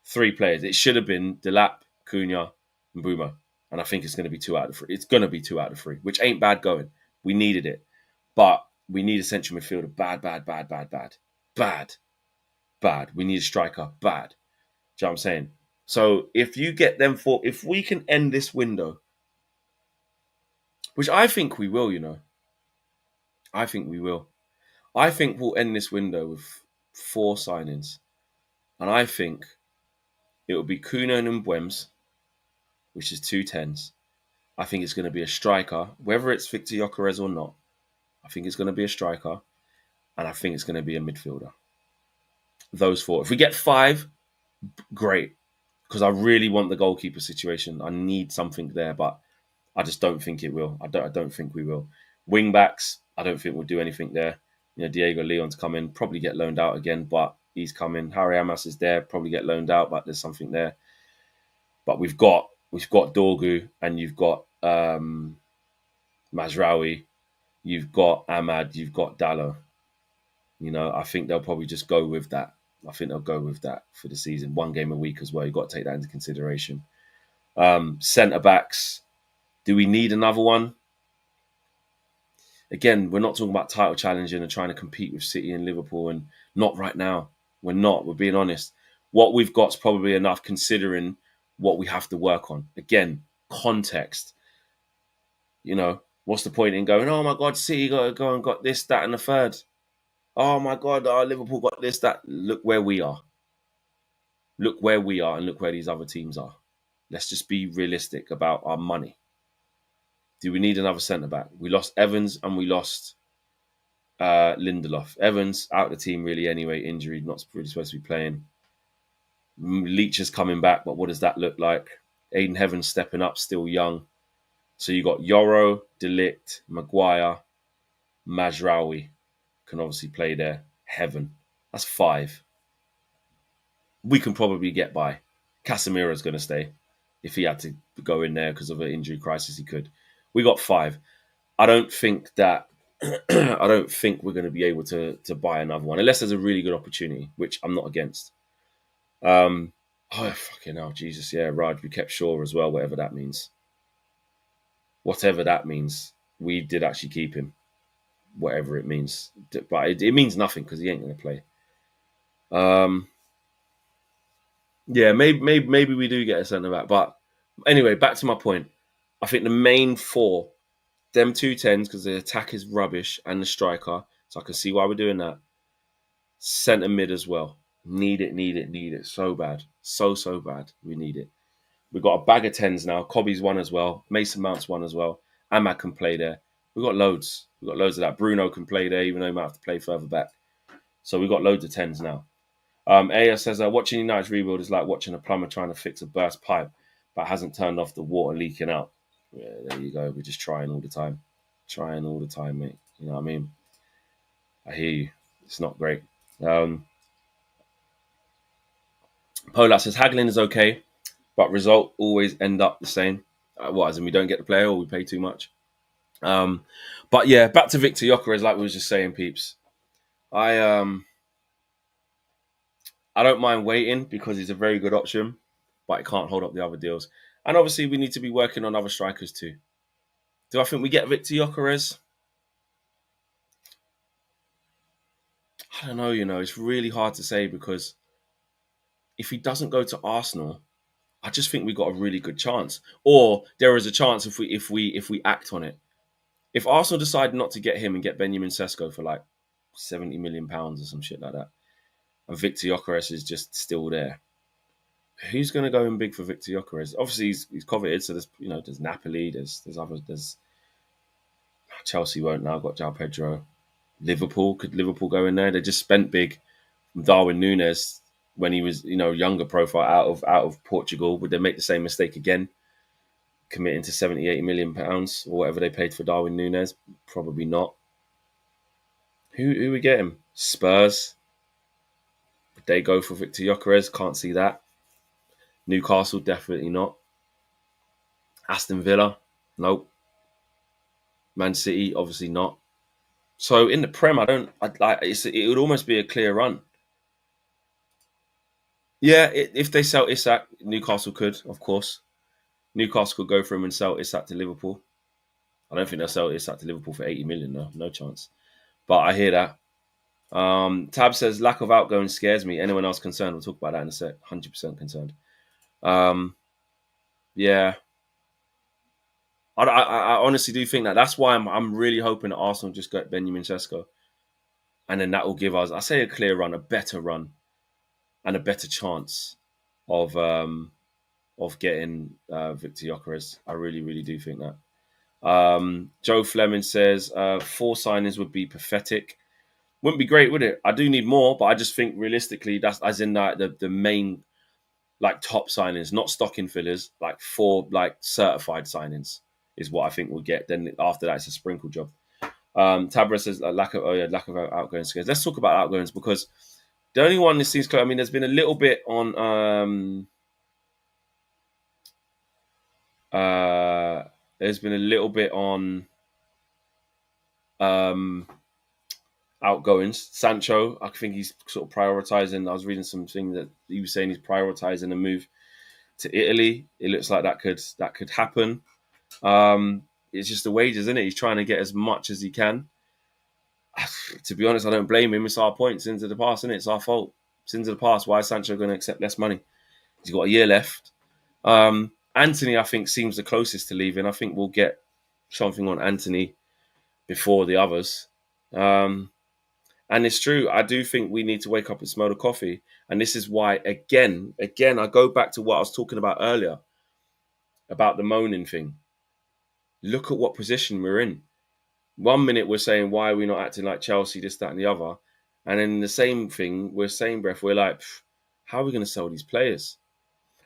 3 players. It should have been Delap, Cunha, and Mbeumo. And I think it's going to be 2 out of 3. It's going to be 2 out of 3, which ain't bad going. We needed it. But we need a central midfielder. Bad. We need a striker. Bad. Do you know what I'm saying? So if you get them if we can end this window, which I think we will, I think we will. I think we'll end this window with 4 signings. And I think it will be Cunha and Mbeumo, which is 2 10s. I think it's going to be a striker, whether it's Victor Gyokeres or not. I think it's going to be a striker, and I think it's going to be a midfielder. Those 4. If we get 5, great, because I really want the goalkeeper situation. I need something there, but I just don't think it will. I don't think we will. Wing backs, I don't think we'll do anything there. Diego Leon's coming, probably get loaned out again, but he's coming. Harry Amas is there, probably get loaned out, but there's something there. But we've got Dorgu, and you've got Mazraoui, you've got Ahmad, you've got Dallo. I think they'll probably just go with that. I think they'll go with that for the season. 1 game a week as well. You've got to take that into consideration. Centre backs. Do we need another one? Again, we're not talking about title challenging and trying to compete with City and Liverpool, and not right now. We're not. We're being honest. What we've got is probably enough considering what we have to work on. Again, context. What's the point in going, oh my God, City got to go and got this, that, and the third. Oh my God, Liverpool got this, that. Look where we are. Look where we are and look where these other teams are. Let's just be realistic about our money. Do we need another centre-back? We lost Evans and we lost Lindelof. Evans out of the team really anyway, injury, not really supposed to be playing. Leach is coming back, but what does that look like? Aiden Heaven stepping up, still young. So you got Yoro, Delict, Maguire, Mazraoui can obviously play there. Heaven. That's 5. We can probably get by. Casemiro's going to stay. If he had to go in there because of an injury crisis, he could. We got 5. I don't think that I don't think we're going to be able to buy another one unless there's a really good opportunity, which I'm not against. Oh fucking hell, Jesus, yeah, Raj, we kept Shaw as well, whatever that means. Whatever that means, we did actually keep him, whatever it means. But it means nothing because he ain't going to play. Yeah, maybe we do get a centre back, but anyway, back to my point. I think the main 4, them 2 10s, because the attack is rubbish, and the striker, so I can see why we're doing that. Centre mid as well. Need it so bad. So bad. We need it. We've got a bag of 10s now. Cobby's one as well. Mason Mount's one as well. Ahmad can play there. We've got loads. We've got loads of that. Bruno can play there, even though he might have to play further back. So we've got loads of 10s now. Aya says, watching United's rebuild is like watching a plumber trying to fix a burst pipe, but hasn't turned off the water leaking out. Yeah, there you go. We're just trying all the time. Trying all the time, mate. You know what I mean? I hear you. It's not great. Polat says, haggling is okay, but result always end up the same. What, as in we don't get the player or we pay too much? But yeah, back to Victor Gyokeres, like we was just saying, peeps. I don't mind waiting because he's a very good option, but it can't hold up the other deals. And obviously, we need to be working on other strikers too. Do I think we get Victor Gyokeres? I don't know, it's really hard to say because if he doesn't go to Arsenal, I just think we got a really good chance, or there is a chance if we act on it. If Arsenal decide not to get him and get Benjamin Sesko for like £70 million or some shit like that, and Victor Gyokeres is just still there, who's going to go in big for Victor Gyokeres? Obviously, he's coveted. So there's Napoli, there's others, there's Chelsea won't now got João Pedro. Liverpool, could Liverpool go in there? They just spent big from Darwin Núñez when he was younger profile out of Portugal. Would they make the same mistake again, committing to 70-80 million pounds or whatever they paid for Darwin Núñez? Probably not. Who we get him? Spurs. Would they go for Victor Gyokeres? Can't see that. Newcastle, definitely not. Aston Villa, nope. Man City, obviously not. So in the Prem, it would almost be a clear run. Yeah, if they sell Isak, Newcastle could, of course. Newcastle could go for him and sell Isak to Liverpool. I don't think they'll sell Isak to Liverpool for 80 million, though. No chance. But I hear that. Tab says, lack of outgoing scares me. Anyone else concerned? We'll talk about that in a sec. 100% concerned. Yeah. I honestly do think that. That's why I'm really hoping that Arsenal just get Benjamin Sesko. And then that will give us, I say, a clear run, a better run, and a better chance of getting Victor Gyokeres. I really, really do think that. Joe Fleming says 4 signings would be pathetic. Wouldn't be great, would it? I do need more, but I just think realistically, that's as in like the main top signings, not stocking fillers, 4 certified signings is what I think we'll get. Then after that, it's a sprinkle job. Tabra says lack of outgoing skills. Let's talk about outgoings because the only one that seems clear. I mean, there's been a little bit on. There's been a little bit on outgoings. Sancho, I think he's sort of prioritizing. I was reading something that he was saying he's prioritizing a move to Italy. It looks like that could happen. It's just the wages, isn't it? He's trying to get as much as he can. To be honest, I don't blame him. It's our point. Sins of the past, isn't it? It's our fault. Sins of the past. Why is Sancho going to accept less money? He's got a year left. Anthony, I think, seems the closest to leaving. I think we'll get something on Anthony before the others. And it's true. I do think we need to wake up and smell the coffee. And this is why, again, I go back to what I was talking about earlier about the moaning thing. Look at what position we're in. 1 minute we're saying, why are we not acting like Chelsea, this, that, and the other? And then in the same thing, same breath, we're like, how are we going to sell these players?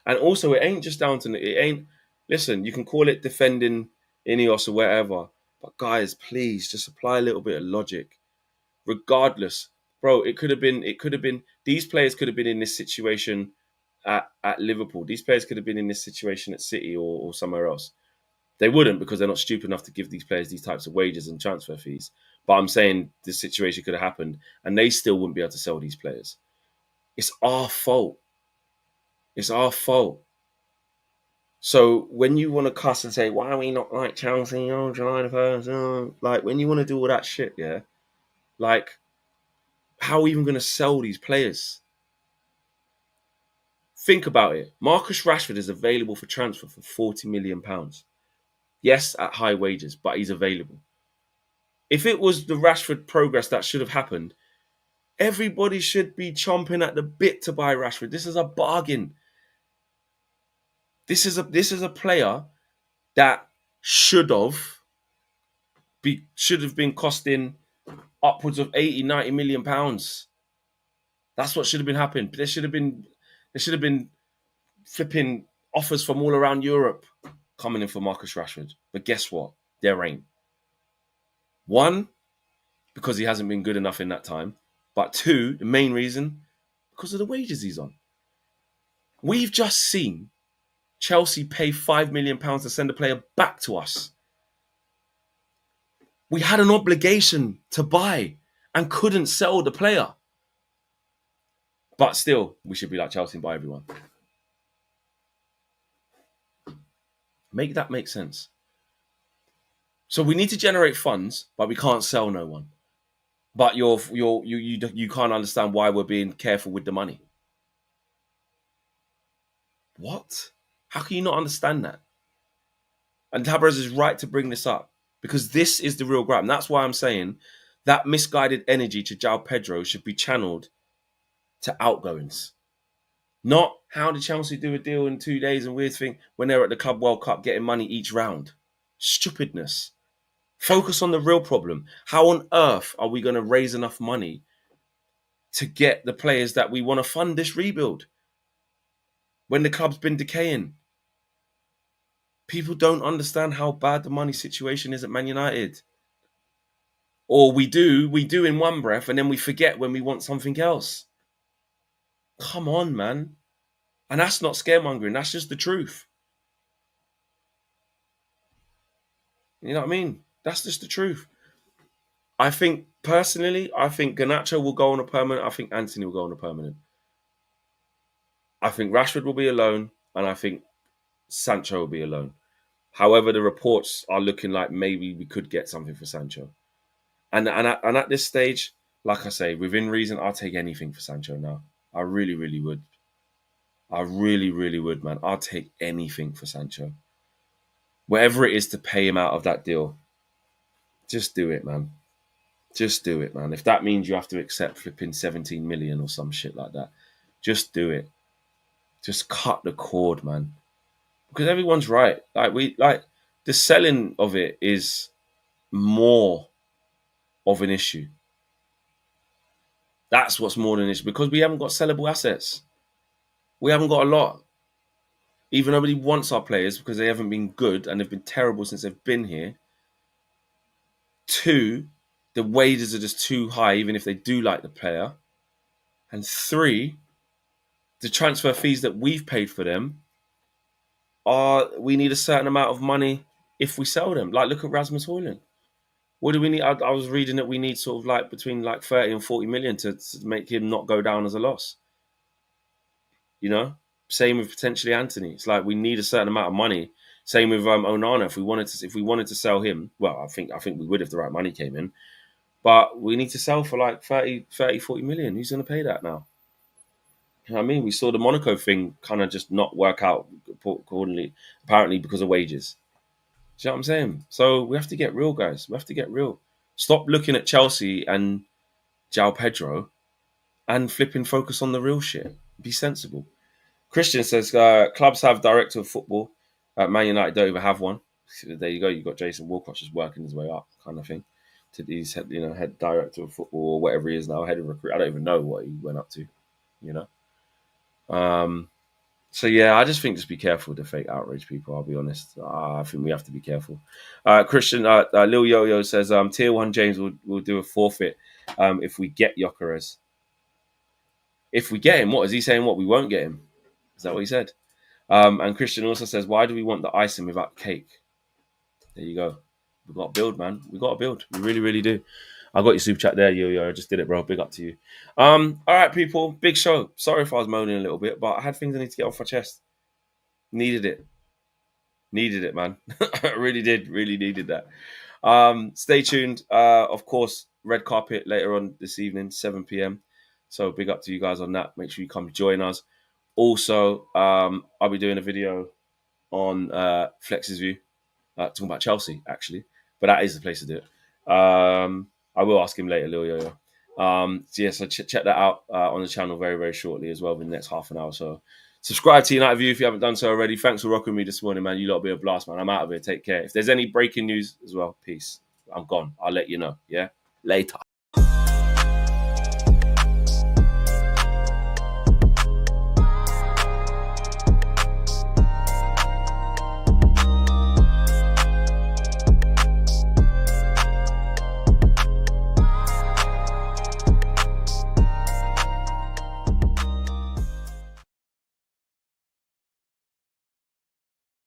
And also, it ain't just down to, listen, you can call it defending Ineos or whatever, but guys, please just apply a little bit of logic. Regardless, bro, it could have been, these players could have been in this situation at Liverpool. These players could have been in this situation at City or somewhere else. They wouldn't because they're not stupid enough to give these players these types of wages and transfer fees. But I'm saying this situation could have happened and they still wouldn't be able to sell these players. It's our fault. It's our fault. So when you want to cuss and say, why are we not like Chelsea? Oh, July the 1st. When you want to do all that shit, yeah? How are we even going to sell these players? Think about it. Marcus Rashford is available for transfer for £40 million. Yes, at high wages, but he's available. If it was the Rashford progress that should have happened, everybody should be chomping at the bit to buy Rashford. This is a bargain. This is a player that should have been costing upwards of 80, 90 million pounds. That's what should have been happening. There should have been flipping offers from all around Europe coming in for Marcus Rashford. But guess what? There ain't. One, because he hasn't been good enough in that time. But 2, the main reason, because of the wages he's on. We've just seen Chelsea pay £5 million to send a player back to us. We had an obligation to buy and couldn't sell the player. But still, we should be like Chelsea and buy everyone. Make that make sense. So we need to generate funds, but we can't sell no one. But you can't understand why we're being careful with the money. What? How can you not understand that? And Tavares is right to bring this up because this is the real gripe. And that's why I'm saying that misguided energy to João Pedro should be channeled to outgoings. Not how did Chelsea do a deal in 2 days and weird thing when they're at the Club World Cup getting money each round. Stupidness. Focus on the real problem. How on earth are we going to raise enough money to get the players that we want to fund this rebuild when the club's been decaying? People don't understand how bad the money situation is at Man United. Or we do in one breath and then we forget when we want something else. Come on, man. And that's not scaremongering. That's just the truth. You know what I mean? That's just the truth. I think, personally, I think Garnacho will go on a permanent. I think Anthony will go on a permanent. I think Rashford will be a loan. And I think Sancho will be a loan. However, the reports are looking like maybe we could get something for Sancho. And at this stage, like I say, within reason, I'll take anything for Sancho now. I really, really would. I really, really would, man. I'll take anything for Sancho. Whatever it is to pay him out of that deal, just do it, man. Just do it, man. If that means you have to accept flipping 17 million or some shit like that, just do it. Just cut the cord, man. Because everyone's right. Like the selling of it is more of an issue. That's what's more than an issue. Because we haven't got sellable assets. We haven't got a lot. Even nobody wants our players because they haven't been good and they've been terrible since they've been here. 2, the wages are just too high, even if they do like the player. And 3, the transfer fees that we've paid for them we need a certain amount of money if we sell them. Like, look at Rasmus Højlund. What do we need? I was reading that we need sort of like between like 30 and 40 million to make him not go down as a loss. You know? Same with potentially Anthony. It's like we need a certain amount of money. Same with Onana. If we wanted to sell him, well, I think we would if the right money came in. But we need to sell for like 30, 40 million. Who's going to pay that now? You know what I mean? We saw the Monaco thing kind of just not work out accordingly, apparently because of wages. Do you know what I'm saying? So we have to get real, guys. We have to get real. Stop looking at Chelsea and João Pedro and flipping focus on the real shit. Be sensible. Christian says, clubs have director of football. Man United don't even have one. So there you go. You've got Jason Wilcox just working his way up kind of thing. He's head director of football or whatever he is now, head of recruit. I don't even know what he went up to, you know. So yeah, I just think just be careful with the fake outrage, people. I'll be honest. I think we have to be careful. Christian Lil Yo-Yo says Tier 1 James will do a forfeit if we get Gyokeres. If we get him, what is he saying? What, we won't get him? Is that what he said? And Christian also says, why do we want the icing without cake? There you go. We've got to build, man. We've got to build. We really, really do. I got your super chat there, Yo-Yo. I just did it, bro. Big up to you. All right, people. Big show. Sorry if I was moaning a little bit, but I had things I need to get off my chest. Needed it. Needed it, man. I really did. Really needed that. Stay tuned. Of course, red carpet later on this evening, 7 p.m. So big up to you guys on that. Make sure you come join us. Also, I'll be doing a video on Flex's View, talking about Chelsea, actually. But that is the place to do it. I will ask him later, Lil Yo-Yo. So check that out on the channel very, very shortly as well in the next half an hour. So subscribe to United View if you haven't done so already. Thanks for rocking with me this morning, man. You lot be a blast, man. I'm out of here. Take care. If there's any breaking news as well, peace. I'm gone. I'll let you know. Yeah? Later.